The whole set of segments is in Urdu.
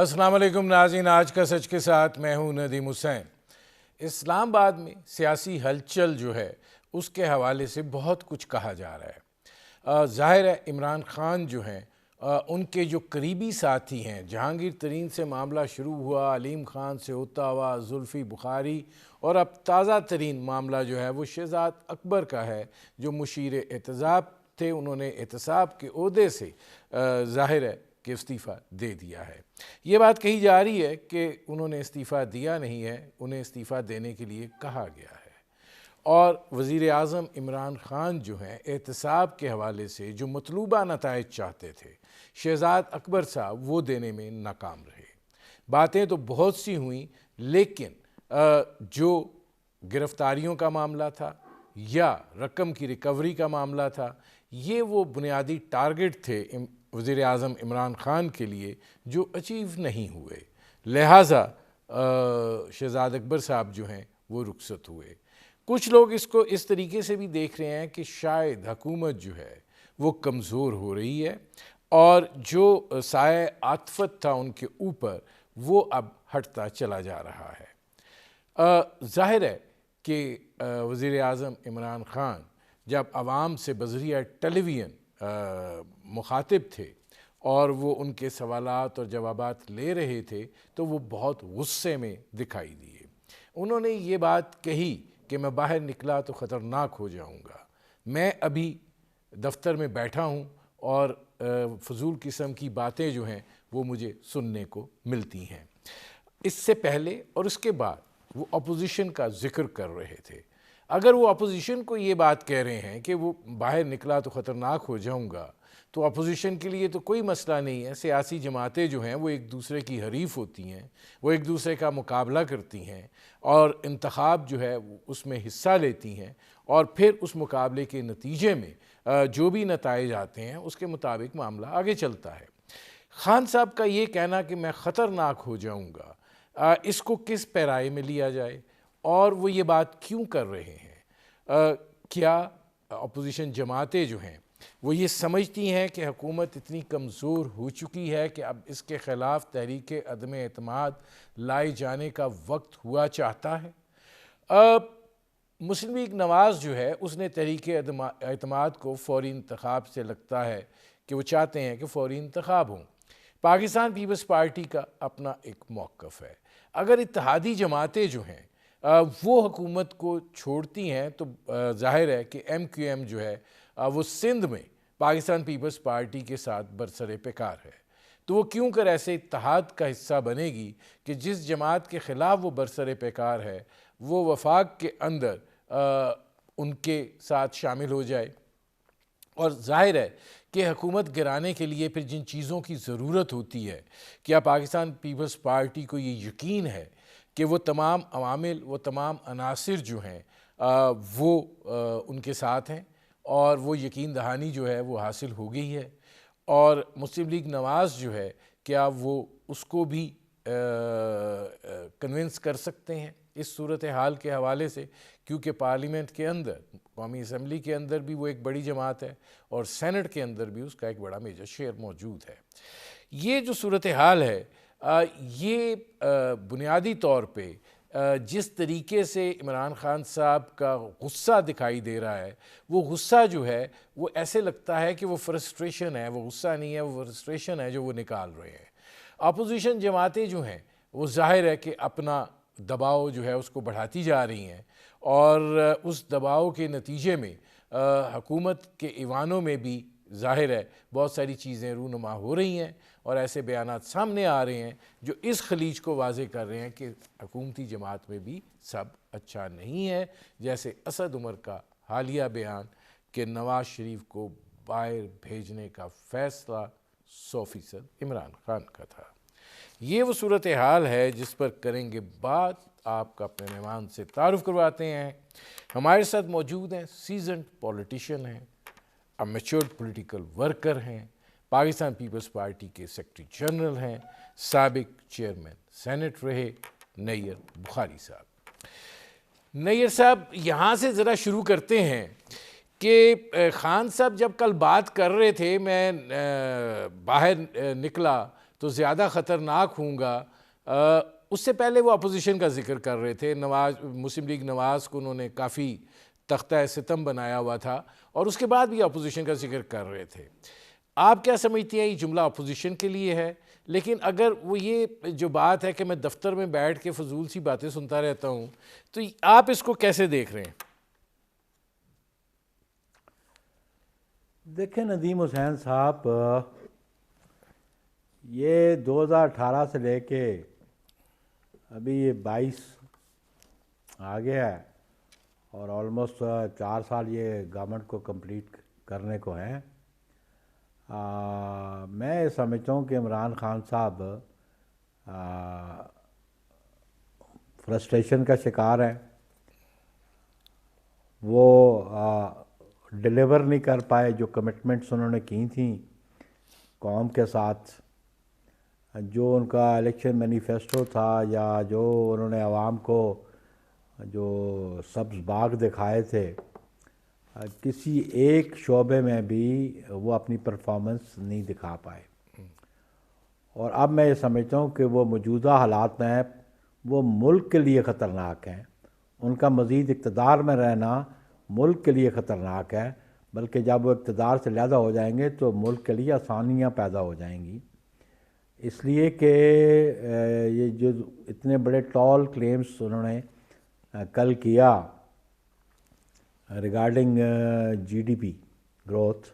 السلام علیکم ناظرین، آج کا سچ کے ساتھ میں ہوں ندیم حسین۔ اسلام آباد میں سیاسی ہلچل جو ہے اس کے حوالے سے بہت کچھ کہا جا رہا ہے۔ ظاہر ہے عمران خان جو ہیں ان کے جو قریبی ساتھی ہیں، جہانگیر ترین سے معاملہ شروع ہوا، علیم خان سے ہوتا ہوا زلفی بخاری، اور اب تازہ ترین معاملہ جو ہے وہ شہزاد اکبر کا ہے جو مشیر احتساب تھے۔ انہوں نے احتساب کے عہدے سے ظاہر ہے کہ استعفیٰ دے دیا ہے۔ یہ بات کہی جا رہی ہے کہ انہوں نے استعفیٰ دیا نہیں ہے، انہیں استعفیٰ دینے کے لیے کہا گیا ہے، اور وزیر اعظم عمران خان جو ہیں احتساب کے حوالے سے جو مطلوبہ نتائج چاہتے تھے شہزاد اکبر صاحب وہ دینے میں ناکام رہے۔ باتیں تو بہت سی ہوئیں، لیکن جو گرفتاریوں کا معاملہ تھا یا رقم کی ریکوری کا معاملہ تھا، یہ وہ بنیادی ٹارگٹ تھے وزیر اعظم عمران خان کے لیے جو اچیو نہیں ہوئے، لہٰذا شہزاد اکبر صاحب جو ہیں وہ رخصت ہوئے۔ کچھ لوگ اس کو اس طریقے سے بھی دیکھ رہے ہیں کہ شاید حکومت جو ہے وہ کمزور ہو رہی ہے اور جو سایہ عاطفت تھا ان کے اوپر وہ اب ہٹتا چلا جا رہا ہے۔ ظاہر ہے کہ وزیر اعظم عمران خان جب عوام سے بذریعہ ٹیلی ویژن مخاطب تھے اور وہ ان کے سوالات اور جوابات لے رہے تھے تو وہ بہت غصے میں دکھائی دیے۔ انہوں نے یہ بات کہی کہ میں باہر نکلا تو خطرناک ہو جاؤں گا، میں ابھی دفتر میں بیٹھا ہوں اور فضول قسم کی باتیں جو ہیں وہ مجھے سننے کو ملتی ہیں۔ اس سے پہلے اور اس کے بعد وہ اپوزیشن کا ذکر کر رہے تھے۔ اگر وہ اپوزیشن کو یہ بات کہہ رہے ہیں کہ وہ باہر نکلا تو خطرناک ہو جاؤں گا، تو اپوزیشن کے لیے تو کوئی مسئلہ نہیں ہے۔ سیاسی جماعتیں جو ہیں وہ ایک دوسرے کی حریف ہوتی ہیں، وہ ایک دوسرے کا مقابلہ کرتی ہیں اور انتخاب جو ہے اس میں حصہ لیتی ہیں، اور پھر اس مقابلے کے نتیجے میں جو بھی نتائج آتے ہیں اس کے مطابق معاملہ آگے چلتا ہے۔ خان صاحب کا یہ کہنا کہ میں خطرناک ہو جاؤں گا، اس کو کس پیرائے میں لیا جائے اور وہ یہ بات کیوں کر رہے ہیں؟ کیا اپوزیشن جماعتیں جو ہیں وہ یہ سمجھتی ہیں کہ حکومت اتنی کمزور ہو چکی ہے کہ اب اس کے خلاف تحریک عدم اعتماد لائے جانے کا وقت ہوا چاہتا ہے؟ مسلم لیگ نواز جو ہے اس نے تحریک اعتماد کو فوری انتخاب سے لگتا ہے کہ وہ چاہتے ہیں کہ فوری انتخاب ہوں۔ پاکستان پیپلز پارٹی کا اپنا ایک موقف ہے۔ اگر اتحادی جماعتیں جو ہیں وہ حکومت کو چھوڑتی ہیں تو ظاہر ہے کہ ایم کیو ایم جو ہے وہ سندھ میں پاکستان پیپلز پارٹی کے ساتھ برسر پیکار ہے، تو وہ کیوں کر ایسے اتحاد کا حصہ بنے گی کہ جس جماعت کے خلاف وہ برسر پیکار ہے وہ وفاق کے اندر ان کے ساتھ شامل ہو جائے۔ اور ظاہر ہے کہ حکومت گرانے کے لیے پھر جن چیزوں کی ضرورت ہوتی ہے، کیا پاکستان پیپلز پارٹی کو یہ یقین ہے کہ وہ تمام عوامل، وہ تمام عناصر جو ہیں وہ ان کے ساتھ ہیں، اور وہ یقین دہانی جو ہے وہ حاصل ہو گئی ہے؟ اور مسلم لیگ نواز جو ہے کیا وہ اس کو بھی کنونس کر سکتے ہیں اس صورتحال کے حوالے سے؟ کیونکہ پارلیمنٹ کے اندر، قومی اسمبلی کے اندر بھی وہ ایک بڑی جماعت ہے اور سینٹ کے اندر بھی اس کا ایک بڑا میجر شیئر موجود ہے۔ یہ جو صورتحال ہے یہ بنیادی طور پہ جس طریقے سے عمران خان صاحب کا غصہ دکھائی دے رہا ہے، وہ غصہ جو ہے وہ ایسے لگتا ہے کہ وہ فرسٹریشن ہے، وہ غصہ نہیں ہے، وہ فرسٹریشن ہے جو وہ نکال رہے ہیں۔ اپوزیشن جماعتیں جو ہیں وہ ظاہر ہے کہ اپنا دباؤ جو ہے اس کو بڑھاتی جا رہی ہیں، اور اس دباؤ کے نتیجے میں حکومت کے ایوانوں میں بھی ظاہر ہے بہت ساری چیزیں رونما ہو رہی ہیں، اور ایسے بیانات سامنے آ رہے ہیں جو اس خلیج کو واضح کر رہے ہیں کہ حکومتی جماعت میں بھی سب اچھا نہیں ہے، جیسے اسد عمر کا حالیہ بیان کہ نواز شریف کو باہر بھیجنے کا فیصلہ 100% عمران خان کا تھا۔ یہ وہ صورتحال ہے جس پر کریں گے بات۔ آپ کا اپنے مہمان سے تعارف کرواتے ہیں۔ ہمارے ساتھ موجود ہیں سیزنڈ پولیٹیشین ہیں، میچورڈ پولیٹیکل ورکر ہیں، پاکستان پیپلز پارٹی کے سیکرٹری جنرل ہیں، سابق چیئرمین سینٹ رہے، نیئر بخاری صاحب۔ نیئر صاحب یہاں سے ذرا شروع کرتے ہیں کہ خان صاحب جب کل بات کر رہے تھے، میں باہر نکلا تو زیادہ خطرناک ہوں گا. اس سے پہلے وہ اپوزیشن کا ذکر کر رہے تھے, مسلم لیگ نواز کو انہوں نے کافی تختہ ستم بنایا ہوا تھا, اور اس کے بعد بھی اپوزیشن کا ذکر کر رہے تھے. آپ کیا سمجھتی ہیں یہ جملہ اپوزیشن کے لیے ہے؟ لیکن اگر وہ یہ جو بات ہے کہ میں دفتر میں بیٹھ کے فضول سی باتیں سنتا رہتا ہوں, تو آپ اس کو کیسے دیکھ رہے ہیں؟ دیکھیں ندیم حسین صاحب, یہ 2018 سے لے کے ابھی یہ 22 آ گیا ہے, اور آلموسٹ 4 سال یہ گورنمنٹ کو کمپلیٹ کرنے کو ہیں. میں سمجھتا ہوں کہ عمران خان صاحب فرسٹریشن کا شکار ہیں. وہ ڈیلیور نہیں کر پائے جو کمٹمنٹس انہوں نے کی تھیں قوم کے ساتھ, جو ان کا الیکشن مینیفیسٹو تھا, یا جو انہوں نے عوام کو جو سبز باغ دکھائے تھے, کسی ایک شعبے میں بھی وہ اپنی پرفارمنس نہیں دکھا پائے. اور اب میں یہ سمجھتا ہوں کہ وہ موجودہ حالات میں وہ ملک کے لیے خطرناک ہیں. ان کا مزید اقتدار میں رہنا ملک کے لیے خطرناک ہے, بلکہ جب وہ اقتدار سے علیحدہ ہو جائیں گے تو ملک کے لیے آسانیاں پیدا ہو جائیں گی. اس لیے کہ یہ جو اتنے بڑے ٹال کلیمز انہوں نے کل کیا regarding G D P growth,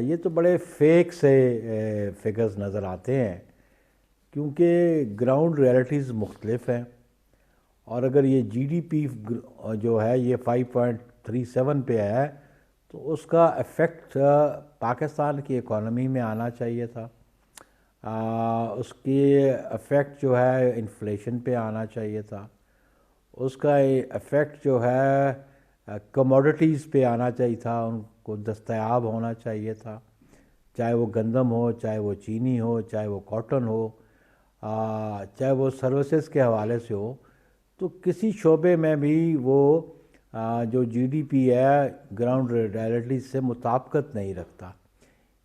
یہ تو بڑے فیک سے فگرز نظر آتے ہیں, کیونکہ گراؤنڈ ریالٹیز مختلف ہیں. اور اگر یہ جی ڈی پی جو ہے یہ 5.37 پہ ہے, تو اس کا ایفیکٹ پاکستان کی اکانومی میں آنا چاہیے تھا. اس کی ایفیکٹ جو ہے انفلیشن پہ آنا چاہیے تھا. اس کا ایفیکٹ جو ہے کموڈٹیز پہ آنا چاہیے تھا, ان کو دستیاب ہونا چاہیے تھا, چاہے وہ گندم ہو, چاہے وہ چینی ہو, چاہے وہ کاٹن ہو, چاہے وہ سروسز کے حوالے سے ہو. تو کسی شعبے میں بھی وہ جو جی ڈی پی ہے گراؤنڈ ریالٹی سے مطابقت نہیں رکھتا.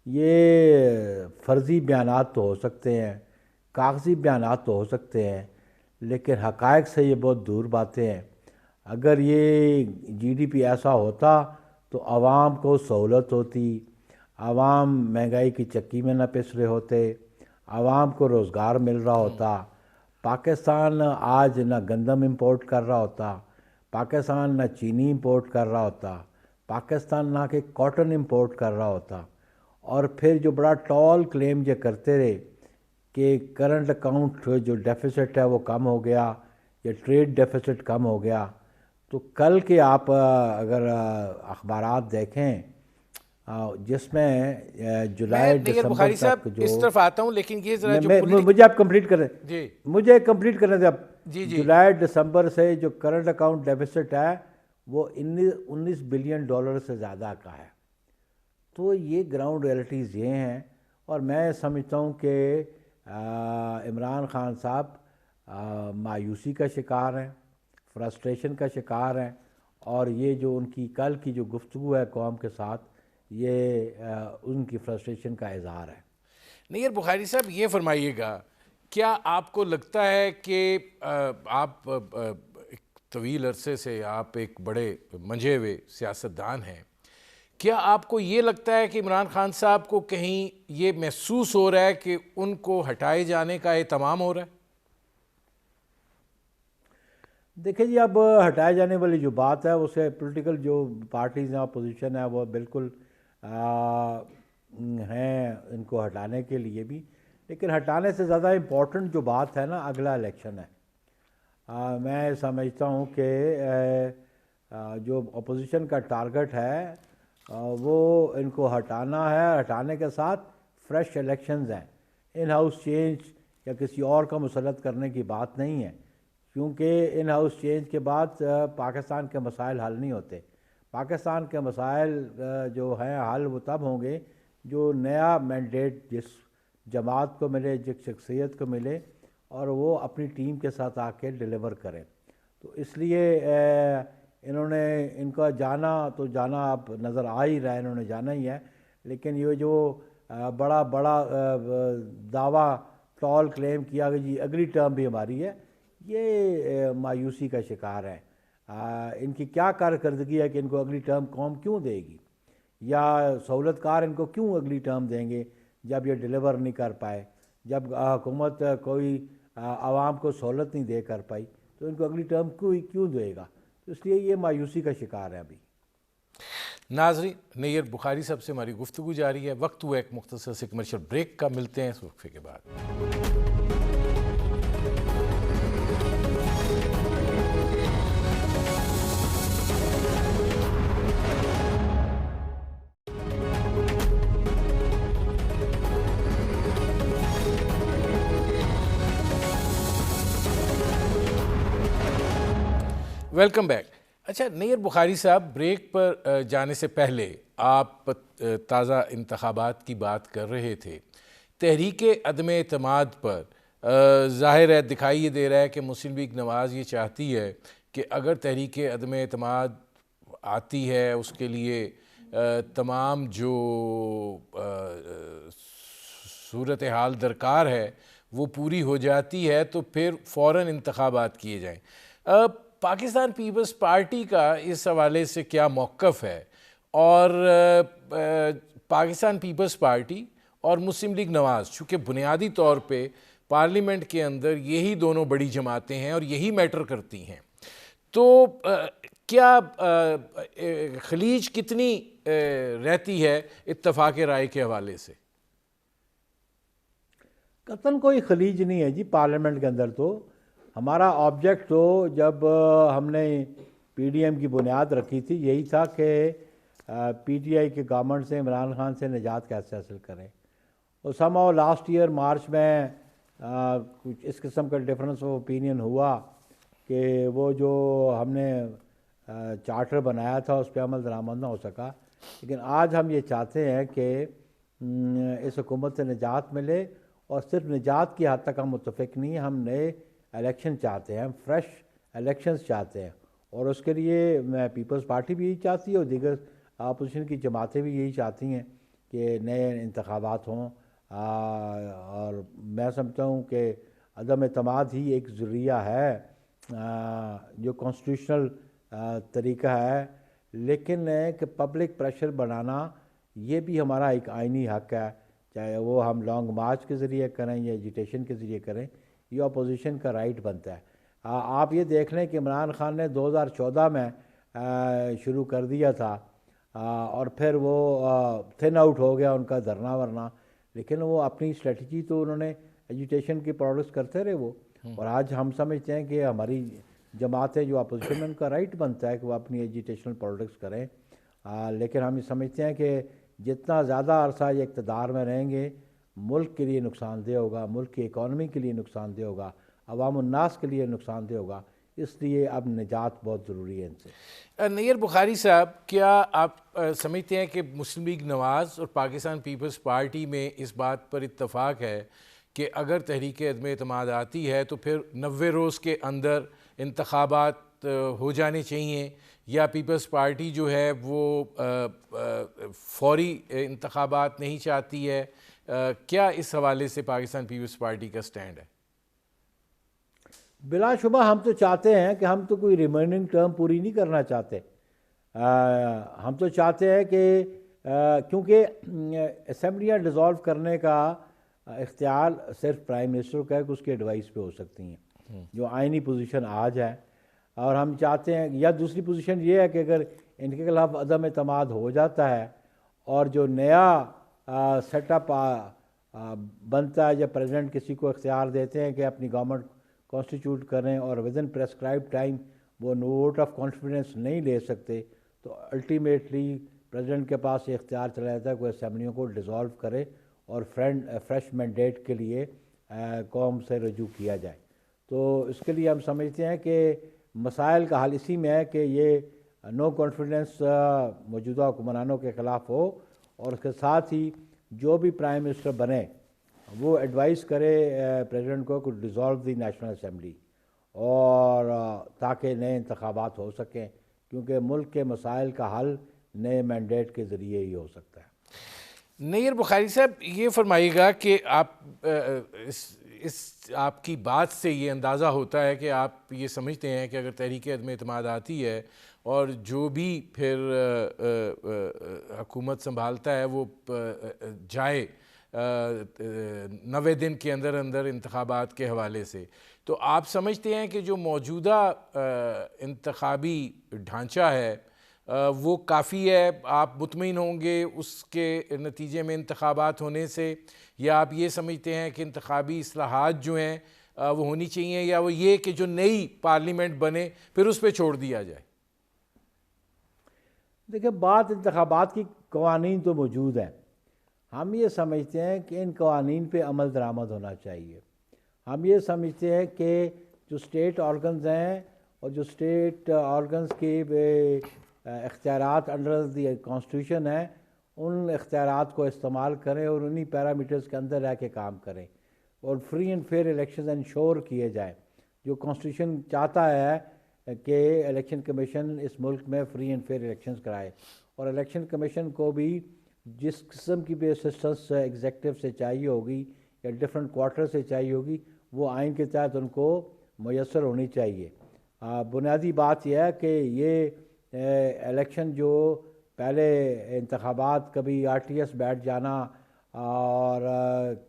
یہ فرضی بیانات تو ہو سکتے ہیں, کاغذی بیانات تو ہو سکتے ہیں, لیکن حقائق سے یہ بہت دور باتیں ہیں. اگر یہ جی ڈی پی ایسا ہوتا تو عوام کو سہولت ہوتی, عوام مہنگائی کی چکی میں نہ پس رہے ہوتے, عوام کو روزگار مل رہا ہوتا. پاکستان آج نہ گندم امپورٹ کر رہا ہوتا, پاکستان نہ چینی امپورٹ کر رہا ہوتا, پاکستان نہ کہ کاٹن امپورٹ کر رہا ہوتا. اور پھر جو بڑا ٹال کلیم یہ کرتے رہے کہ کرنٹ اکاؤنٹ جو ڈیفیسٹ ہے وہ کم ہو گیا, یا ٹریڈ ڈیفیسٹ کم ہو گیا, تو کل کے آپ اگر اخبارات دیکھیں جس میں جولائی دسمبر تک جو اس طرف آتا ہوں, لیکن یہ ذرا مجھے آپ کمپلیٹ کریں, جی مجھے کمپلیٹ کرنے دیں. اب جی جولائی دسمبر سے جو کرنٹ اکاؤنٹ ڈیفیسٹ ہے وہ 19 بلین ڈالر سے زیادہ کا ہے. تو یہ گراؤنڈ ریالٹیز یہ ہیں, اور میں سمجھتا ہوں کہ عمران خان صاحب مایوسی کا شکار ہیں, فرسٹریشن کا شکار ہیں, اور یہ جو ان کی کل کی جو گفتگو ہے قوم کے ساتھ, یہ ان کی فرسٹریشن کا اظہار ہے. نیئر بخاری صاحب, یہ فرمائیے گا, کیا آپ کو لگتا ہے کہ آپ ایک طویل عرصے سے آپ ایک بڑے منجھے ہوئے سیاستدان ہیں, کیا آپ کو یہ لگتا ہے کہ عمران خان صاحب کو کہیں یہ محسوس ہو رہا ہے کہ ان کو ہٹائے جانے کا اہتمام ہو رہا ہے؟ دیکھیں جی, اب ہٹائے جانے والی جو بات ہے اسے پولیٹیکل جو پارٹیز ہیں, اپوزیشن ہے, وہ بالکل ہیں ان کو ہٹانے کے لیے بھی, لیکن ہٹانے سے زیادہ امپورٹنٹ جو بات ہے نا اگلا الیکشن ہے. میں سمجھتا ہوں کہ جو اپوزیشن کا ٹارگٹ ہے وہ ان کو ہٹانا ہے, ہٹانے کے ساتھ فریش الیکشنز ہیں. ان ہاؤس چینج یا کسی اور کا مسلط کرنے کی بات نہیں ہے, کیونکہ ان ہاؤس چینج کے بعد پاکستان کے مسائل حل نہیں ہوتے. پاکستان کے مسائل جو ہیں حل وہ تب ہوں گے جو نیا مینڈیٹ جس جماعت کو ملے, جس شخصیت کو ملے, اور وہ اپنی ٹیم کے ساتھ آ کے ڈیلیور کریں. تو اس لیے انہوں نے ان کا جانا تو جانا اب نظر آ ہی رہا ہے, انہوں نے جانا ہی ہے, لیکن یہ جو بڑا بڑا دعویٰ ٹال کلیم کیا کہ جی اگلی ٹرم بھی ہماری ہے، یہ مایوسی کا شکار ہے۔ ان کی کیا کارکردگی ہے کہ ان کو اگلی ٹرم قوم کیوں دے گی، یا سہولت کار ان کو کیوں اگلی ٹرم دیں گے جب یہ ڈیلیور نہیں کر پائے، جب حکومت کوئی عوام کو سہولت نہیں دے کر پائی تو ان کو اگلی ٹرم کیوں دے گا؟ تو اس لیے یہ مایوسی کا شکار ہے ابھی۔ ناظرین، نیر بخاری صاحب سے ہماری گفتگو جاری ہے، وقت ہوا ایک مختصر سے کمرشل بریک کا، ملتے ہیں اس وقفے کے بعد۔ Welcome back. اچھا نیر بخاری صاحب، بریک پر جانے سے پہلے آپ تازہ انتخابات کی بات کر رہے تھے۔ تحریک عدم اعتماد پر ظاہر ہے دکھائی یہ دے رہا ہے کہ مسلم لیگ نواز یہ چاہتی ہے کہ اگر تحریک عدم اعتماد آتی ہے، اس کے لیے تمام جو صورتحال درکار ہے وہ پوری ہو جاتی ہے تو پھر فوراً انتخابات کیے جائیں۔ پاکستان پیپلز پارٹی کا اس حوالے سے کیا موقف ہے، اور پاکستان پیپلز پارٹی اور مسلم لیگ نواز چونکہ بنیادی طور پہ پارلیمنٹ کے اندر یہی دونوں بڑی جماعتیں ہیں اور یہی میٹر کرتی ہیں، تو کیا خلیج کتنی رہتی ہے اتفاق رائے کے حوالے سے؟ قطعاً کوئی خلیج نہیں ہے جی پارلیمنٹ کے اندر۔ تو ہمارا آبجیکٹ تو جب ہم نے پی ڈی ایم کی بنیاد رکھی تھی یہی تھا کہ پی ٹی آئی کے گورنمنٹ سے، عمران خان سے نجات کیسے حاصل کریں۔ اور سمہاؤ لاسٹ ایئر مارچ میں کچھ اس قسم کا ڈفرینس آف اوپینین ہوا کہ وہ جو ہم نے چارٹر بنایا تھا اس پہ عمل درآمد نہ ہو سکا، لیکن آج ہم یہ چاہتے ہیں کہ اس حکومت سے نجات ملے، اور صرف نجات کی حد تک ہم متفق نہیں ہیں، ہم نئے الیکشن چاہتے ہیں، ہم فریش الیکشنز چاہتے ہیں، اور اس کے لیے میں پیپلز پارٹی بھی یہی چاہتی ہے اور دیگر اپوزیشن کی جماعتیں بھی یہی چاہتی ہیں کہ نئے انتخابات ہوں۔ اور میں سمجھتا ہوں کہ عدم اعتماد ہی ایک ذریعہ ہے جو کانسٹیٹیوشنل طریقہ ہے، لیکن کہ پبلک پریشر بنانا یہ بھی ہمارا ایک آئینی حق ہے، چاہے وہ ہم لانگ مارچ کے ذریعے کریں یا ایجیٹیشن کے ذریعے کریں، یہ اپوزیشن کا رائٹ بنتا ہے۔ آپ یہ دیکھ لیں کہ عمران خان نے 2014 میں شروع کر دیا تھا، اور پھر وہ تھن آؤٹ ہو گیا ان کا دھرنا ورنا، لیکن وہ اپنی اسٹریٹجی تو انہوں نے ایجوٹیشن کی پروڈکٹس کرتے رہے وہ، اور آج ہم سمجھتے ہیں کہ ہماری جماعتیں جو اپوزیشن میں ان کا رائٹ بنتا ہے کہ وہ اپنی ایجوٹیشنل پروڈکٹس کریں، لیکن ہم یہ سمجھتے ہیں کہ جتنا زیادہ عرصہ یہ اقتدار میں رہیں گے ملک کے لیے نقصان دہ ہوگا، ملک کی اکانومی کے لیے نقصان دہ ہوگا، عوام الناس کے لیے نقصان دہ ہوگا، اس لیے اب نجات بہت ضروری ہے ان سے۔ نیر بخاری صاحب، کیا آپ سمجھتے ہیں کہ مسلم لیگ نواز اور پاکستان پیپلز پارٹی میں اس بات پر اتفاق ہے کہ اگر تحریک عدم اعتماد آتی ہے تو پھر 90 روز کے اندر انتخابات ہو جانے چاہیے، یا پیپلز پارٹی جو ہے وہ فوری انتخابات نہیں چاہتی ہے؟ کیا اس حوالے سے پاکستان پیپلز پارٹی کا سٹینڈ ہے؟ بلا شبہ ہم تو چاہتے ہیں کہ ہم تو کوئی ریمائننگ ٹرم پوری نہیں کرنا چاہتے، ہم تو چاہتے ہیں کہ کیونکہ اسمبلیاں ڈیزالو کرنے کا اختیار صرف پرائم منسٹر کا ہے کہ اس کی ایڈوائس پہ ہو سکتی ہیں، جو آئینی پوزیشن آج ہے، اور ہم چاہتے ہیں، یا دوسری پوزیشن یہ ہے کہ اگر ان کے خلاف عدم اعتماد ہو جاتا ہے اور جو نیا سیٹ اپ بنتا ہے، جب پریزیڈنٹ کسی کو اختیار دیتے ہیں کہ اپنی گورنمنٹ کانسٹیٹیوٹ کریں اور ودن پریسکرائب ٹائم وہ ووٹ آف کانفیڈنس نہیں لے سکتے، تو الٹیمیٹلی پریزیڈنٹ کے پاس یہ اختیار چلا جاتا ہے کہ وہ اسمبلیوں کو ڈیزالو کرے اور فریش مینڈیٹ کے لیے قوم سے رجوع کیا جائے۔ تو اس کے لیے ہم سمجھتے ہیں کہ مسائل کا حل اسی میں ہے کہ یہ نو کانفیڈنس موجودہ حکمرانوں کے خلاف ہو، اور اس کے ساتھ ہی جو بھی پرائم منسٹر بنے وہ ایڈوائز کرے پریزیڈنٹ کو کہ ڈیزالو دی نیشنل اسمبلی، اور تاکہ نئے انتخابات ہو سکیں، کیونکہ ملک کے مسائل کا حل نئے مینڈیٹ کے ذریعے ہی ہو سکتا ہے۔ نیر بخاری صاحب یہ فرمائیے گا کہ آپ اس آپ کی بات سے یہ اندازہ ہوتا ہے کہ آپ یہ سمجھتے ہیں کہ اگر تحریک عدم اعتماد آتی ہے اور جو بھی پھر حکومت سنبھالتا ہے وہ جائے 90 دن کے اندر اندر انتخابات کے حوالے سے، تو آپ سمجھتے ہیں کہ جو موجودہ انتخابی ڈھانچہ ہے وہ کافی ہے؟ آپ مطمئن ہوں گے اس کے نتیجے میں انتخابات ہونے سے، یا آپ یہ سمجھتے ہیں کہ انتخابی اصلاحات جو ہیں وہ ہونی چاہیے، یا وہ یہ کہ جو نئی پارلیمنٹ بنے پھر اس پہ چھوڑ دیا جائے؟ دیکھیں، بات انتخابات کی قوانین تو موجود ہیں، ہم یہ سمجھتے ہیں کہ ان قوانین پہ عمل درآمد ہونا چاہیے۔ ہم یہ سمجھتے ہیں کہ جو اسٹیٹ آرگنز ہیں اور جو اسٹیٹ آرگنز کے اختیارات انڈر دی کانسٹیٹیوشن ہیں، ان اختیارات کو استعمال کریں اور انہی پیرامیٹرز کے اندر رہ کے کام کریں، اور free and fair elections ensure کیے جائیں۔ جو کانسٹیٹیوشن چاہتا ہے کہ الیکشن کمیشن اس ملک میں فری اینڈ فیئر الیکشنز کرائے، اور الیکشن کمیشن کو بھی جس قسم کی بھی اسسٹنس ایگزیکٹو سے چاہیے ہوگی یا ڈفرینٹ کوارٹر سے چاہیے ہوگی، وہ آئین کے تحت ان کو میسر ہونی چاہیے۔ بنیادی بات یہ ہے کہ یہ الیکشن جو پہلے انتخابات کبھی آر ٹی ایس بیٹھ جانا اور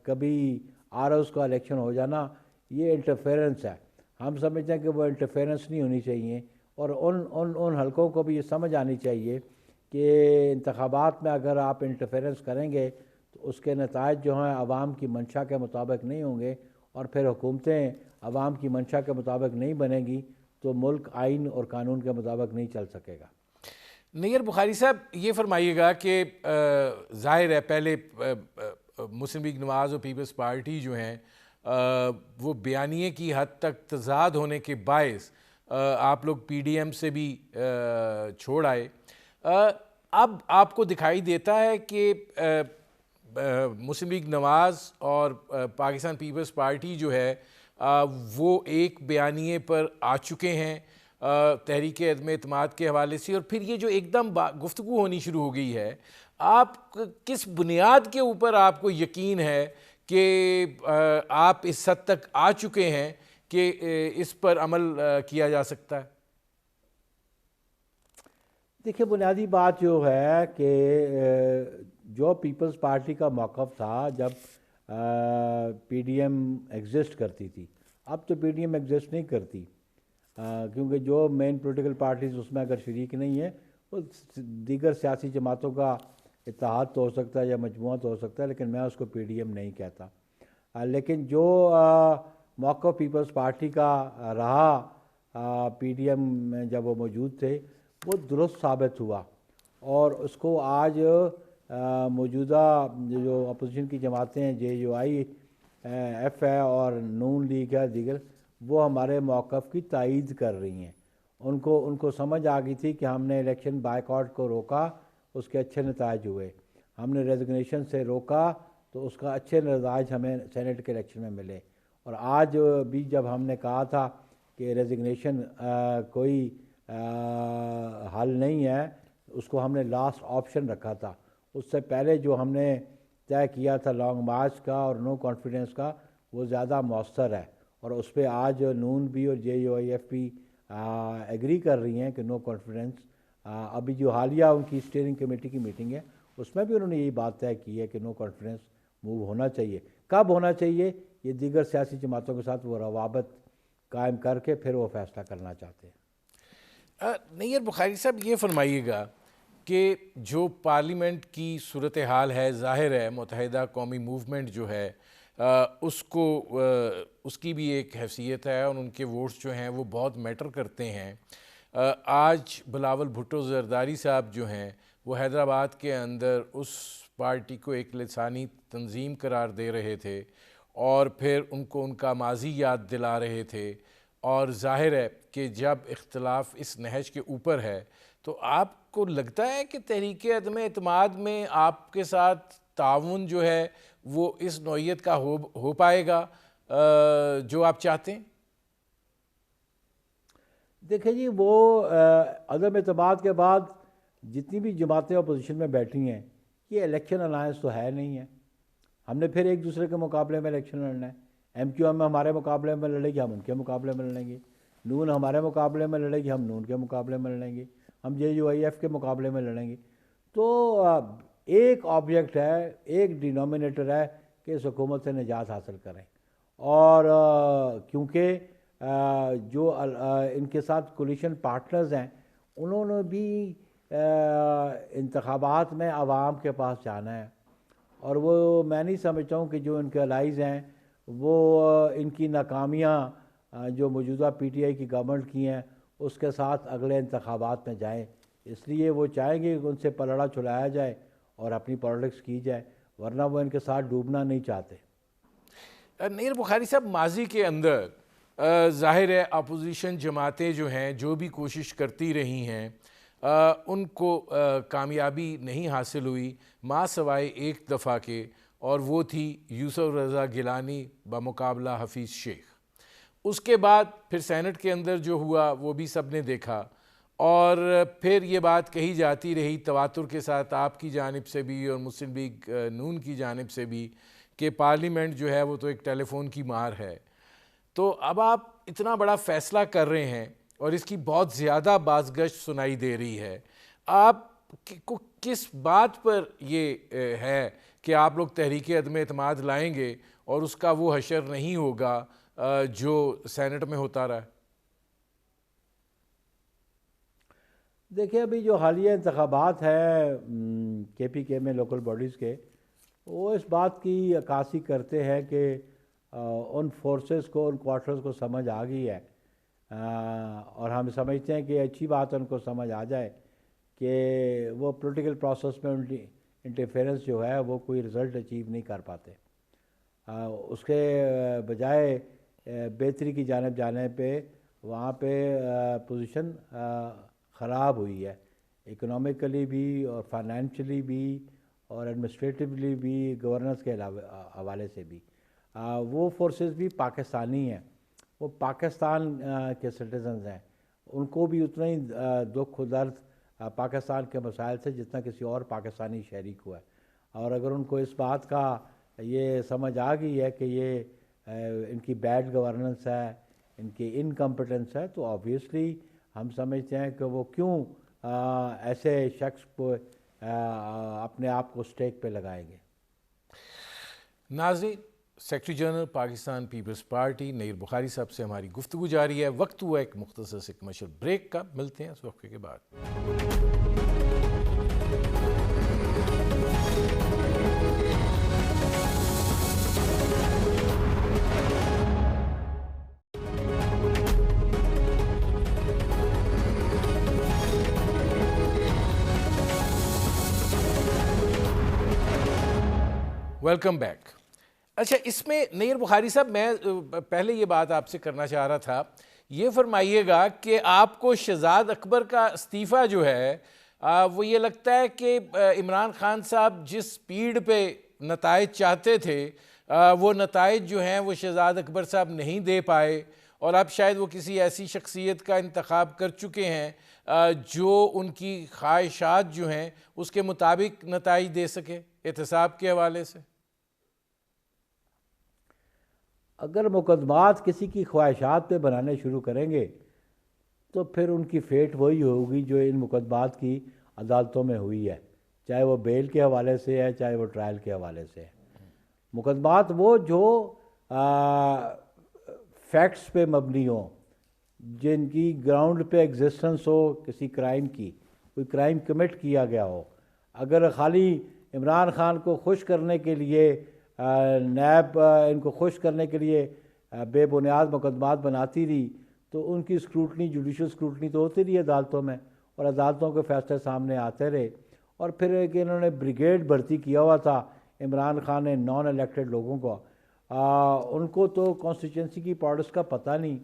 کبھی آر اوز کا الیکشن ہو جانا، یہ انٹرفیرنس ہے۔ ہم سمجھتے ہیں کہ وہ انٹرفیرنس نہیں ہونی چاہیے، اور ان حلقوں کو بھی یہ سمجھ آنی چاہیے کہ انتخابات میں اگر آپ انٹرفیرنس کریں گے تو اس کے نتائج جو ہیں عوام کی منشا کے مطابق نہیں ہوں گے، اور پھر حکومتیں عوام کی منشا کے مطابق نہیں بنیں گی تو ملک آئین اور قانون کے مطابق نہیں چل سکے گا۔ نیر بخاری صاحب یہ فرمائیے گا کہ ظاہر ہے پہلے مسلم لیگ نواز اور پیپلز پارٹی جو ہیں وہ بیانیے کی حد تک تضاد ہونے کے باعث آپ لوگ پی ڈی ایم سے بھی چھوڑ آئے۔ اب آپ کو دکھائی دیتا ہے کہ مسلم لیگ نواز اور پاکستان پیپلز پارٹی جو ہے وہ ایک بیانیے پر آ چکے ہیں تحریک عدم اعتماد کے حوالے سے، اور پھر یہ جو ایک دم گفتگو ہونی شروع ہو گئی ہے، آپ کس بنیاد کے اوپر آپ کو یقین ہے کہ آپ اس حد تک آ چکے ہیں کہ اس پر عمل کیا جا سکتا ہے؟ دیکھیے، بنیادی بات جو ہے کہ جو پیپلز پارٹی کا موقف تھا جب پی ڈی ایم ایگزسٹ کرتی تھی، اب تو پی ڈی ایم ایگزسٹ نہیں کرتی، کیونکہ جو مین پولیٹیکل پارٹیز اس میں اگر شریک نہیں ہیں، وہ دیگر سیاسی جماعتوں کا اتحاد تو ہو سکتا ہے یا مجموعہ تو ہو سکتا ہے، لیکن میں اس کو پی ڈی ایم نہیں کہتا۔ لیکن جو موقف پیپلز پارٹی کا رہا پی ڈی ایم میں جب وہ موجود تھے، وہ درست ثابت ہوا، اور اس کو آج موجودہ جو اپوزیشن کی جماعتیں ہیں، جے یو آئی ایف ہے اور نون لیگ ہے دیگر، وہ ہمارے موقف کی تائید کر رہی ہیں۔ ان کو سمجھ آ گئی تھی کہ ہم نے الیکشن بائیکاٹ کو روکا، اس کے اچھے نتائج ہوئے، ہم نے ریزگنیشن سے روکا تو اس کا اچھے نتائج ہمیں سینٹ کے الیکشن میں ملے، اور آج بھی جب ہم نے کہا تھا کہ ریزگنیشن کوئی حل نہیں ہے، اس کو ہم نے لاسٹ آپشن رکھا تھا، اس سے پہلے جو ہم نے طے کیا تھا لانگ مارچ کا اور نو کانفیڈنس کا، وہ زیادہ مؤثر ہے، اور اس پہ آج نون بھی اور جے یو آئی ایف بھی ایگری کر رہی ہیں کہ نو کانفیڈنس۔ ابھی جو حالیہ ان کی اسٹیئرنگ کمیٹی کی میٹنگ ہے، اس میں بھی انہوں نے یہی بات طے کی ہے کہ نو کانفیڈنس موو ہونا چاہیے۔ کب ہونا چاہیے، یہ دیگر سیاسی جماعتوں کے ساتھ وہ روابط قائم کر کے پھر وہ فیصلہ کرنا چاہتے ہیں۔ نیر بخاری صاحب یہ فرمائیے گا کہ جو پارلیمنٹ کی صورتحال ہے، ظاہر ہے متحدہ قومی موومنٹ جو ہے اس کو اس کی بھی ایک حیثیت ہے، اور ان کے ووٹس جو ہیں وہ بہت میٹر کرتے ہیں۔ آج بلاول بھٹو زرداری صاحب جو ہیں وہ حیدرآباد کے اندر اس پارٹی کو ایک لسانی تنظیم قرار دے رہے تھے، اور پھر ان کو ان کا ماضی یاد دلا رہے تھے، اور ظاہر ہے کہ جب اختلاف اس نہج کے اوپر ہے تو آپ کو لگتا ہے کہ تحریک عدم اعتماد میں آپ کے ساتھ تعاون جو ہے وہ اس نوعیت کا ہو پائے گا جو آپ چاہتے ہیں؟ دیکھیں جی، وہ عدم اعتماد کے بعد جتنی بھی جماعتیں اپوزیشن میں بیٹھی ہیں، یہ الیکشن الائنس تو ہے نہیں ہے. ہم نے پھر ایک دوسرے کے مقابلے میں الیکشن لڑنا ہے. ایم کیو ایم ہمارے مقابلے میں لڑے گی, ہم ان کے مقابلے میں لڑیں گے. نون ہمارے مقابلے میں لڑے گی, ہم نون کے مقابلے میں لڑیں گے. ہم جے یو آئی ایف کے مقابلے میں لڑیں گے. تو ایک آبجیکٹ ہے, ایک ڈینومینیٹر ہے کہ اس حکومت سے نجات حاصل کریں. اور کیونکہ جو ان کے ساتھ کولیشن پارٹنرز ہیں انہوں نے بھی انتخابات میں عوام کے پاس جانا ہے, اور وہ میں نہیں سمجھتا ہوں کہ جو ان کے الائز ہیں وہ ان کی ناکامیاں جو موجودہ پی ٹی آئی کی گورنمنٹ کی ہیں اس کے ساتھ اگلے انتخابات میں جائیں. اس لیے وہ چاہیں گے کہ ان سے پلڑا چھڑایا جائے اور اپنی پالیٹکس کی جائے, ورنہ وہ ان کے ساتھ ڈوبنا نہیں چاہتے. نیر بخاری صاحب, ماضی کے اندر ظاہر ہے اپوزیشن جماعتیں جو ہیں جو بھی کوشش کرتی رہی ہیں ان کو کامیابی نہیں حاصل ہوئی ماں سوائے ایک دفعہ کے, اور وہ تھی یوسف رضا گیلانی بمقابلہ حفیظ شیخ. اس کے بعد پھر سینٹ کے اندر جو ہوا وہ بھی سب نے دیکھا, اور پھر یہ بات کہی جاتی رہی تواتر کے ساتھ آپ کی جانب سے بھی اور مسلم لیگ نون کی جانب سے بھی کہ پارلیمنٹ جو ہے وہ تو ایک ٹیلی فون کی مار ہے. تو اب آپ اتنا بڑا فیصلہ کر رہے ہیں اور اس کی بہت زیادہ بازگشت سنائی دے رہی ہے, آپ کو کس بات پر یہ ہے کہ آپ لوگ تحریک عدم اعتماد لائیں گے اور اس کا وہ حشر نہیں ہوگا جو سینٹ میں ہوتا رہا ہے؟ دیکھیں, ابھی جو حالیہ انتخابات ہے کے پی کے میں لوکل باڈیز کے, وہ اس بات کی عکاسی کرتے ہیں کہ ان فورسز کو, ان کوارٹرز کو سمجھ آ گئی ہے, اور ہم سمجھتے ہیں کہ اچھی بات ان کو سمجھ آ جائے کہ وہ پولیٹیکل پروسیس میں انٹرفیرنس جو ہے وہ کوئی رزلٹ اچیو نہیں کر پاتے. اس کے بجائے بہتری کی جانب جانے پہ وہاں پہ پوزیشن خراب ہوئی ہے, اکنامکلی بھی اور فائنینشلی بھی اور ایڈمنسٹریٹیولی بھی, گورننس کے حوالے سے بھی. وہ فورسز بھی پاکستانی ہیں, وہ پاکستان کے سٹیزنز ہیں, ان کو بھی اتنا ہی دکھ و درد پاکستان کے مسائل سے جتنا کسی اور پاکستانی شہری کو ہے. اور اگر ان کو اس بات کا یہ سمجھ آ گئی ہے کہ یہ ان کی بیڈ گورننس ہے, ان کی انکمپٹنس ہے, تو آبویسلی ہم سمجھتے ہیں کہ وہ کیوں ایسے شخص کو اپنے آپ کو اسٹیک پہ لگائیں گے. ناظرین, سیکرٹری جنرل پاکستان پیپلز پارٹی نیر بخاری صاحب سے ہماری گفتگو جاری ہے. وقت ہوا ایک مختصر سے کمرشل بریک کا, ملتے ہیں اس وقفے کے بعد. Welcome back. اچھا, اس میں نیر بخاری صاحب میں پہلے یہ بات آپ سے کرنا چاہ رہا تھا, یہ فرمائیے گا کہ آپ کو شہزاد اکبر کا استعفیٰ جو ہے وہ یہ لگتا ہے کہ عمران خان صاحب جس سپیڈ پہ نتائج چاہتے تھے وہ نتائج جو ہیں وہ شہزاد اکبر صاحب نہیں دے پائے, اور اب شاید وہ کسی ایسی شخصیت کا انتخاب کر چکے ہیں جو ان کی خواہشات جو ہیں اس کے مطابق نتائج دے سکے احتساب کے حوالے سے؟ اگر مقدمات کسی کی خواہشات پہ بنانے شروع کریں گے تو پھر ان کی فیٹ وہی ہوگی جو ان مقدمات کی عدالتوں میں ہوئی ہے, چاہے وہ بیل کے حوالے سے ہے چاہے وہ ٹرائل کے حوالے سے ہے. مقدمات وہ جو فیکٹس پہ مبنی ہوں, جن کی گراؤنڈ پہ ایگزسٹنس ہو کسی کرائم کی, کوئی کرائم کمٹ کیا گیا ہو. اگر خالی عمران خان کو خوش کرنے کے لیے نیب ان کو خوش کرنے کے لیے بے بنیاد مقدمات بناتی رہی تو ان کی اسکروٹنی, جوڈیشل اسکروٹنی تو ہوتی رہی عدالتوں میں, اور عدالتوں کے فیصلے سامنے آتے رہے. اور پھر کہ انہوں نے بریگیڈ بھرتی کیا ہوا تھا عمران خان نے نان الیکٹڈ لوگوں کو, ان کو تو کانسٹیچوئنسی کی پالیٹکس کا پتہ نہیں,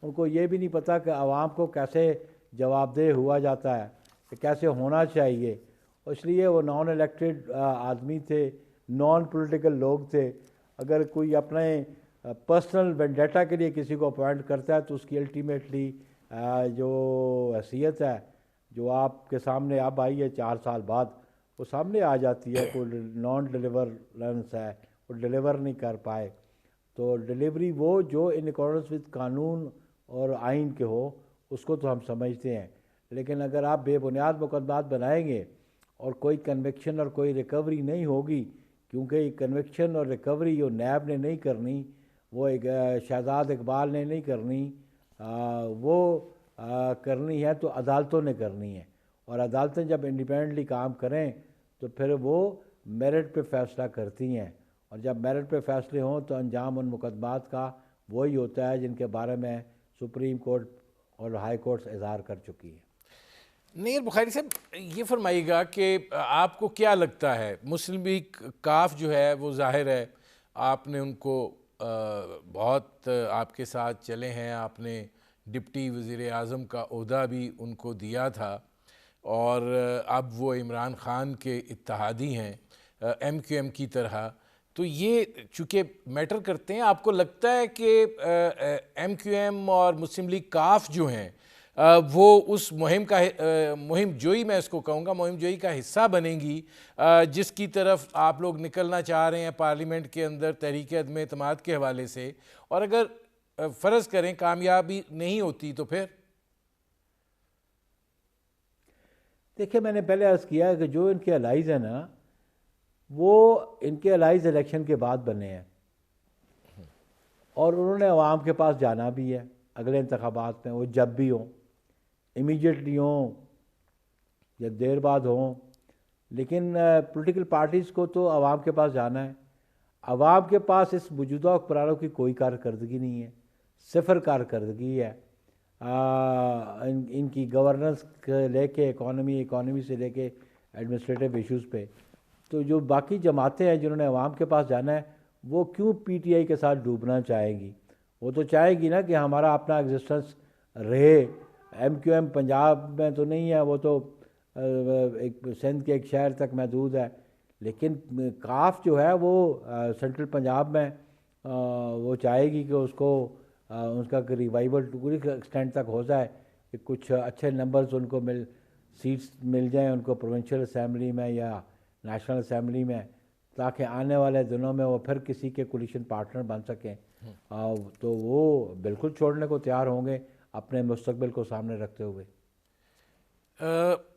ان کو یہ بھی نہیں پتہ کہ عوام کو کیسے جواب دہ ہوا جاتا ہے, کہ کیسے ہونا چاہیے. اس لیے وہ نان الیکٹڈ آدمی تھے, نان پولیٹیکل لوگ تھے. اگر کوئی اپنے پرسنل وینڈیٹا کے لیے کسی کو اپوائنٹ کرتا ہے تو اس کی الٹیمیٹلی جو حیثیت ہے جو آپ کے سامنے اب آئی ہے 4 سال بعد, وہ سامنے آ جاتی ہے، کوئی نان ڈلیورنس ہے، وہ ڈلیور نہیں کر پائے، تو ڈلیوری وہ جو ان اکارڈنس وتھ قانون اور آئین کے ہو اس کو تو ہم سمجھتے ہیں، لیکن اگر آپ بے بنیاد مقدمات بنائیں گے اور کوئی کنوکشن اور کوئی ریکوری نہیں ہوگی، کیونکہ یہ کنوکشن اور ریکوری جو نیب نے نہیں کرنی، وہ ایک شہزاد اقبال نے نہیں کرنی، وہ کرنی ہے تو عدالتوں نے کرنی ہے، اور عدالتیں جب انڈیپینڈنٹلی کام کریں تو پھر وہ میرٹ پہ فیصلہ کرتی ہیں، اور جب میرٹ پہ فیصلے ہوں تو انجام ان مقدمات کا وہی ہوتا ہے جن کے بارے میں سپریم کورٹ اور ہائی کورٹس اظہار کر چکی ہے۔ نیر بخاری صاحب، یہ فرمائیے گا کہ آپ کو کیا لگتا ہے، مسلم لیگ کاف جو ہے وہ ظاہر ہے آپ نے ان کو بہت آپ کے ساتھ چلے ہیں، آپ نے ڈپٹی وزیر اعظم کا عہدہ بھی ان کو دیا تھا، اور اب وہ عمران خان کے اتحادی ہیں ایم کیو ایم کی طرح، تو یہ چونکہ میٹر کرتے ہیں، آپ کو لگتا ہے کہ ایم کیو ایم اور مسلم لیگ کاف جو ہیں وہ اس مہم جوئی، میں اس کو کہوں گا مہم جوئی کا حصہ بنیں گی جس کی طرف آپ لوگ نکلنا چاہ رہے ہیں پارلیمنٹ کے اندر تحریک عدم اعتماد کے حوالے سے، اور اگر فرض کریں کامیابی نہیں ہوتی تو پھر؟ دیکھیں، میں نے پہلے عرض کیا کہ جو ان کے الائز ہیں نا، وہ ان کے الائز الیکشن کے بعد بنے ہیں، اور انہوں نے عوام کے پاس جانا بھی ہے اگلے انتخابات میں، وہ جب بھی ہوں، امیجیٹلی ہوں یا دیر بعد ہوں، لیکن پولیٹیکل پارٹیز کو تو عوام کے پاس جانا ہے۔ عوام کے پاس اس موجودہ حکمرانوں کی کوئی کارکردگی نہیں ہے، صفر کارکردگی ہے، ان کی گورننس لے کے اکانومی سے لے کے ایڈمنسٹریٹو ایشوز پہ، تو جو باقی جماعتیں ہیں جنہوں نے عوام کے پاس جانا ہے، وہ کیوں پی ٹی آئی کے ساتھ ڈوبنا چاہیں گی؟ وہ تو چاہے گی نا کہ ہمارا اپنا ایگزسٹنس رہے۔ ایم کیو ایم پنجاب میں تو نہیں ہے، وہ تو ایک سندھ کے ایک شہر تک محدود ہے، لیکن کاف جو ہے وہ سینٹرل پنجاب میں وہ چاہے گی کہ اس کو اس کا ریوائول پوری ایکسٹینٹ تک ہو جائے، کہ کچھ اچھے نمبرز ان کو سیٹس مل جائیں ان کو پروونشل اسمبلی میں یا نیشنل اسمبلی میں، تاکہ آنے والے دنوں میں وہ پھر کسی کے کولیشن پارٹنر بن سکیں، تو وہ بالکل چھوڑنے کو تیار ہوں گے اپنے مستقبل کو سامنے رکھتے ہوئے۔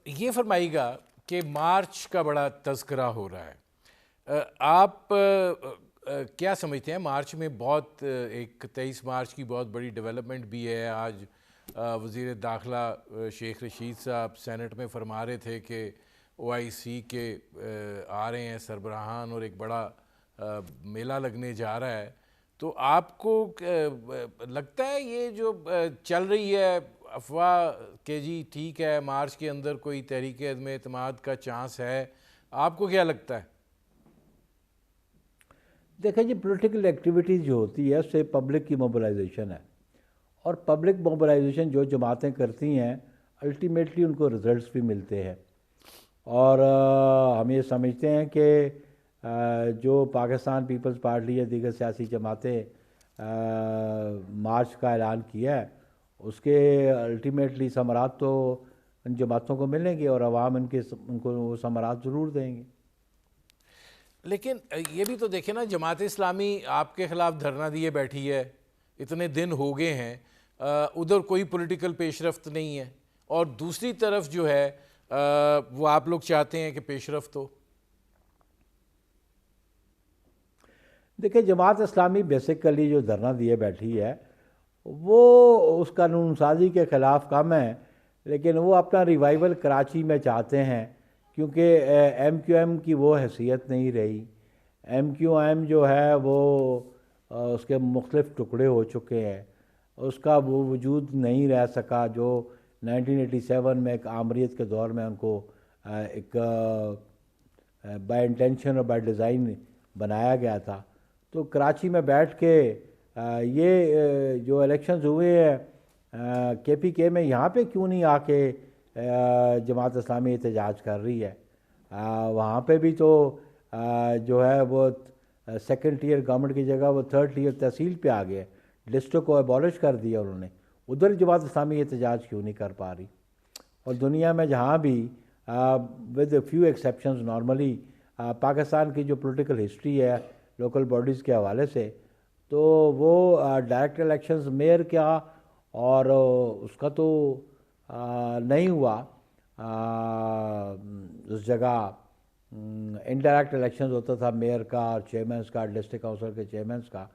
یہ فرمائیے گا کہ مارچ کا بڑا تذکرہ ہو رہا ہے، آپ کیا سمجھتے ہیں؟ مارچ میں بہت ایک 23 مارچ کی بہت بڑی ڈیولپمنٹ بھی ہے۔ آج وزیر داخلہ شیخ رشید صاحب سینٹ میں فرما رہے تھے کہ او آئی سی کے آ رہے ہیں سربراہان اور ایک بڑا میلہ لگنے جا رہا ہے، تو آپ کو لگتا ہے یہ جو چل رہی ہے افواہ کہ جی ٹھیک ہے مارچ کے اندر کوئی تحریک عدم اعتماد کا چانس ہے، آپ کو کیا لگتا ہے؟ دیکھیں جی، پولیٹیکل ایکٹیویٹیز جو ہوتی ہے اس سے پبلک کی موبلائزیشن ہے، اور پبلک موبلائزیشن جو جماعتیں کرتی ہیں الٹیمیٹلی ان کو رزلٹس بھی ملتے ہیں، اور ہم یہ سمجھتے ہیں کہ جو پاکستان پیپلز پارٹی یا دیگر سیاسی جماعتیں مارچ کا اعلان کیا ہے اس کے الٹیمیٹلی ثمرات تو ان جماعتوں کو ملیں گے، اور عوام ان کو وہ ثمرات ضرور دیں گے۔ لیکن یہ بھی تو دیکھیں نا، جماعت اسلامی آپ کے خلاف دھرنا دیے بیٹھی ہے، اتنے دن ہو گئے ہیں، ادھر کوئی پولیٹیکل پیش رفت نہیں ہے، اور دوسری طرف جو ہے وہ آپ لوگ چاہتے ہیں کہ پیش رفت ہو۔ دیکھیں، جماعت اسلامی بیسیکلی جو دھرنا دیے بیٹھی ہے وہ اس قانون سازی کے خلاف کم ہے، لیکن وہ اپنا ریوائول کراچی میں چاہتے ہیں، کیونکہ ایم کیو ایم کی وہ حیثیت نہیں رہی۔ ایم کیو ایم جو ہے وہ اس کے مختلف ٹکڑے ہو چکے ہیں، اس کا وہ وجود نہیں رہ سکا جو 1987 میں ایک آمریت کے دور میں ان کو ایک بائی انٹینشن اور بائی ڈیزائن بنایا گیا تھا۔ تو کراچی میں بیٹھ کے یہ جو الیکشنز ہوئے ہیں کے پی کے میں، یہاں پہ کیوں نہیں آ کے جماعت اسلامی احتجاج کر رہی ہے؟ وہاں پہ بھی تو جو ہے وہ سیکنڈ ٹیئر گورنمنٹ کی جگہ وہ تھرڈ ٹیئر تحصیل پہ آ گیا، ڈسٹرکٹ کو ایبالش کر دیا انہوں نے۔ ادھر جماعت اسلامی احتجاج کیوں نہیں کر پا رہی؟ اور دنیا میں جہاں بھی with few exceptions normally Pakistan کی جو پولیٹیکل ہسٹری ہے لوکل باڈیز کے حوالے سے، تو وہ ڈائریکٹ الیکشنز میئر کیا اور اس کا تو نہیں ہوا، اس جگہ انڈائریکٹ الیکشنز ہوتا تھا میئر کا اور چیئرمینس کا، ڈسٹرکٹ کونسل کے چیئرمینس کا،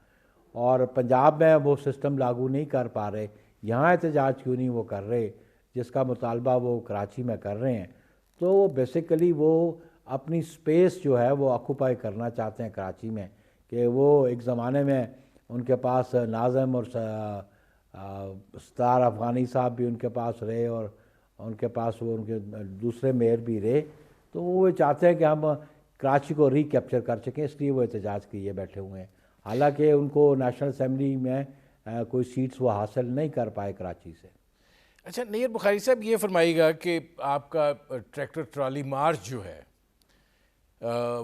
اور پنجاب میں وہ سسٹم لاگو نہیں کر پا رہے۔ یہاں احتجاج کیوں نہیں وہ کر رہے جس کا مطالبہ وہ کراچی میں کر رہے ہیں؟ تو بیسیکلی وہ اپنی سپیس جو ہے وہ آکوپائی کرنا چاہتے ہیں کراچی میں، کہ وہ ایک زمانے میں ان کے پاس ناظم اور ستار افغانی صاحب بھی ان کے پاس رہے، اور ان کے پاس وہ ان کے دوسرے میئر بھی رہے، تو وہ چاہتے ہیں کہ ہم کراچی کو ری کیپچر کر سکیں، اس لیے وہ احتجاج کیے بیٹھے ہوئے ہیں۔ حالانکہ ان کو نیشنل اسمبلی میں کوئی سیٹس وہ حاصل نہیں کر پائے کراچی سے۔ اچھا نیر بخاری صاحب، یہ فرمائیے گا کہ آپ کا ٹریکٹر ٹرالی مارچ جو ہے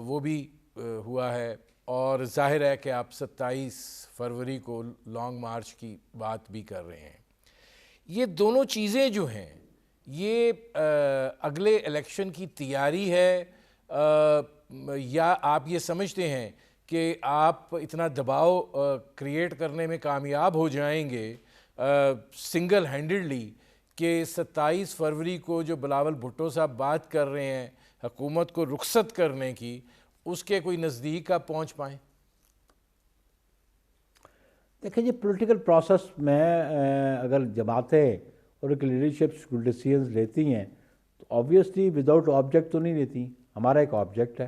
وہ بھی ہوا ہے، اور ظاہر ہے کہ آپ 27 فروری کو لانگ مارچ کی بات بھی کر رہے ہیں۔ یہ دونوں چیزیں جو ہیں یہ اگلے الیکشن کی تیاری ہے، یا آپ یہ سمجھتے ہیں کہ آپ اتنا دباؤ کریٹ کرنے میں کامیاب ہو جائیں گے سنگل ہینڈڈلی کہ 27 فروری کو جو بلاول بھٹو صاحب بات کر رہے ہیں حکومت کو رخصت کرنے کی، اس کے کوئی نزدیک آپ پہنچ پائیں؟ دیکھیں جی، پولیٹیکل پروسیس میں اگر جماعتیں اور ایک لیڈرشپ کوئی ڈیسیژنز لیتی ہیں تو آبویسلی وداؤٹ آبجیکٹ تو نہیں لیتی۔ ہمارا ایک آبجیکٹ ہے،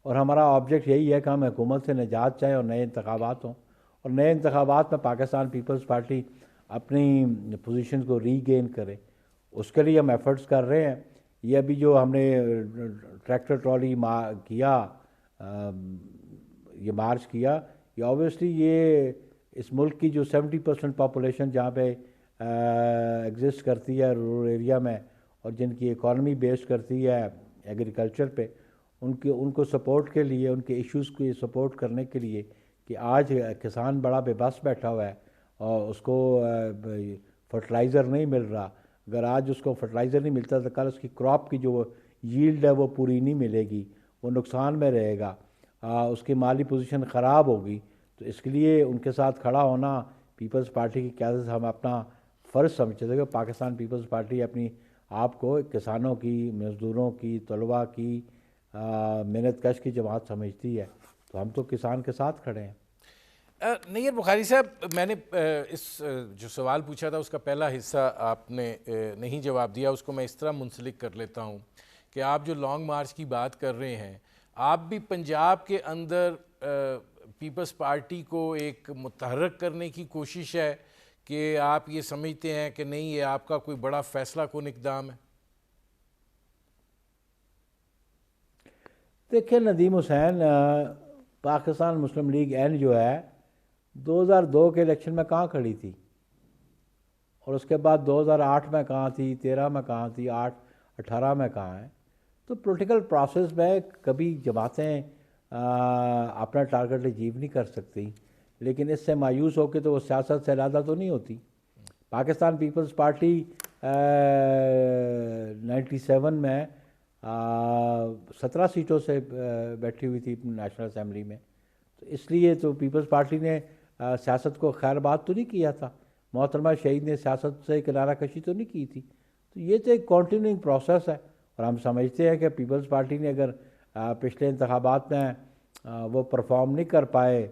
اور ہمارا آبجیکٹ یہی ہے کہ ہم حکومت سے نجات چاہیں اور نئے انتخابات ہوں، اور نئے انتخابات میں پاکستان پیپلز پارٹی اپنی پوزیشن کو ری گین کرے۔ اس کے لیے ہم ایفرٹس کر رہے ہیں۔ یہ ابھی جو ہم نے ٹریکٹر ٹرالی کیا، یہ مارچ کیا، یہ آبویسلی یہ اس ملک کی جو 70% پاپولیشن جہاں پہ ایگزسٹ کرتی ہے رورل ایریا میں، اور جن کی اکانومی بیس کرتی ہے ایگریکلچر پہ، ان کو سپورٹ کے لیے، ان کے ایشوز کو سپورٹ کرنے کے لیے، کہ آج کسان بڑا بے بس بیٹھا ہوا ہے اور اس کو فرٹیلائزر نہیں مل رہا۔ اگر آج اس کو فرٹیلائزر نہیں ملتا تو کل اس کی کراپ کی جو ییلڈ ہے وہ پوری نہیں ملے گی، وہ نقصان میں رہے گا، اس کی مالی پوزیشن خراب ہوگی۔ تو اس کے لیے ان کے ساتھ کھڑا ہونا پیپلز پارٹی کی قیادت سے ہم اپنا فرض سمجھتے تھے کہ پاکستان پیپلز پارٹی اپنی آپ کو کسانوں کی، مزدوروں کی، طلباء کی، محنت کش کی جماعت سمجھتی ہے، تو ہم تو کسان کے ساتھ کھڑے ہیں۔ نیر بخاری صاحب، میں نے اس جو سوال پوچھا تھا اس کا پہلا حصہ آپ نے نہیں جواب دیا، اس کو میں اس طرح منسلک کر لیتا ہوں کہ آپ جو لانگ مارچ کی بات کر رہے ہیں، آپ بھی پنجاب کے اندر پیپلز پارٹی کو ایک متحرک کرنے کی کوشش ہے کہ آپ یہ سمجھتے ہیں کہ نہیں یہ آپ کا کوئی بڑا فیصلہ کن اقدام ہے؟ دیکھیں ندیم حسین، پاکستان مسلم لیگ این جو ہے 2002 کے الیکشن میں کہاں کھڑی تھی، اور اس کے بعد 2008 میں کہاں تھی، 13 میں کہاں تھی، 18 میں کہاں ہے؟ تو پولیٹیکل پروسیس میں کبھی جماعتیں اپنا ٹارگٹ اچیو نہیں کر سکتی، لیکن اس سے مایوس ہو کے تو وہ سیاست سے علیحدہ تو نہیں ہوتی۔ پاکستان پیپلز پارٹی 97 میں 17 سیٹوں سے بیٹھی ہوئی تھی نیشنل اسمبلی میں، تو اس لیے تو پیپلز پارٹی نے سیاست کو خیر بات تو نہیں کیا تھا، محترمہ شہید نے سیاست سے کنارہ کشی تو نہیں کی تھی۔ تو یہ تو ایک کنٹینیوئنگ پروسیس ہے، اور ہم سمجھتے ہیں کہ پیپلز پارٹی نے اگر پچھلے انتخابات میں وہ پرفارم نہیں کر پائے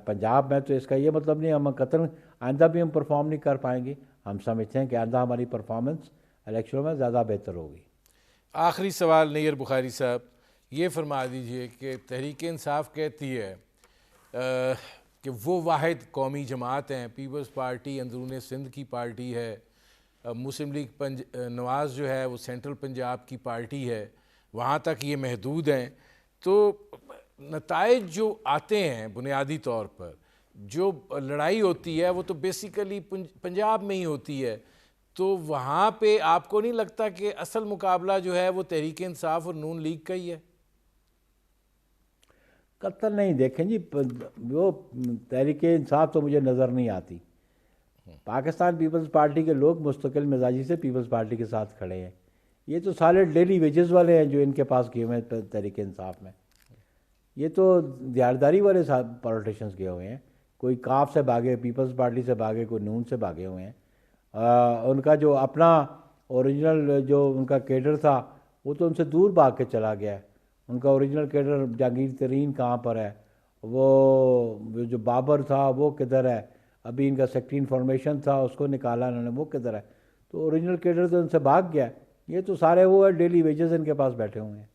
پنجاب میں، تو اس کا یہ مطلب نہیں ہم قطعاً آئندہ بھی ہم پرفارم نہیں کر پائیں گے۔ ہم سمجھتے ہیں کہ آئندہ ہماری پرفارمنس الیکشنوں میں زیادہ بہتر ہوگی۔ آخری سوال نیر بخاری صاحب، یہ فرما دیجئے کہ تحریک انصاف کہتی ہے کہ وہ واحد قومی جماعت ہیں، پیپلز پارٹی اندرون سندھ کی پارٹی ہے، مسلم لیگ نواز جو ہے وہ سینٹرل پنجاب کی پارٹی ہے، وہاں تک یہ محدود ہیں۔ تو نتائج جو آتے ہیں بنیادی طور پر، جو لڑائی ہوتی ہے وہ تو بیسیکلی پنجاب میں ہی ہوتی ہے، تو وہاں پہ آپ کو نہیں لگتا کہ اصل مقابلہ جو ہے وہ تحریک انصاف اور نون لیگ کا ہی ہے؟ قطعاً نہیں۔ دیکھیں جی، وہ تحریک انصاف تو مجھے نظر نہیں آتی۔ پاکستان پیپلز پارٹی کے لوگ مستقل مزاجی سے پیپلز پارٹی کے ساتھ کھڑے ہیں، یہ تو سارے ڈیلی ویجز والے ہیں جو ان کے پاس گئے ہوئے ہیں تحریک انصاف میں. یہ تو دیارداری والے پولیٹیشنز گئے ہوئے ہیں. کوئی کاف سے بھاگے، پیپلز پارٹی سے بھاگے، کوئی نون سے بھاگے ہوئے ہیں. ان کا جو اپنا اوریجنل جو ان کا کیڈر تھا وہ تو ان سے دور بھاگ کے چلا گیا ہے. ان کا اوریجنل کیڈر جہانگیر ترین کہاں پر ہے، وہ جو بابر تھا وہ کدھر ہے، ابھی ان کا سیکٹری انفارمیشن تھا اس کو نکالا انہوں نے، وہ کدھر ہے. تو اوریجنل کیڈر تو ان سے بھاگ گیا. یہ تو سارے وہ ہے ڈیلی ویجز ان کے پاس بیٹھے ہوئے ہیں.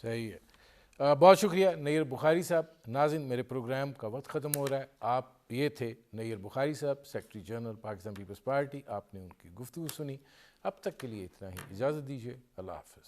صحیح ہے. بہت شکریہ نیر بخاری صاحب. ناظرین، میرے پروگرام کا وقت ختم ہو رہا ہے. یہ تھے نیر بخاری صاحب، سیکرٹری جنرل پاکستان پیپلز پارٹی. آپ نے ان کی گفتگو سنی. اب تک کے لیے اتنا ہی. اجازت دیجیے. اللہ حافظ.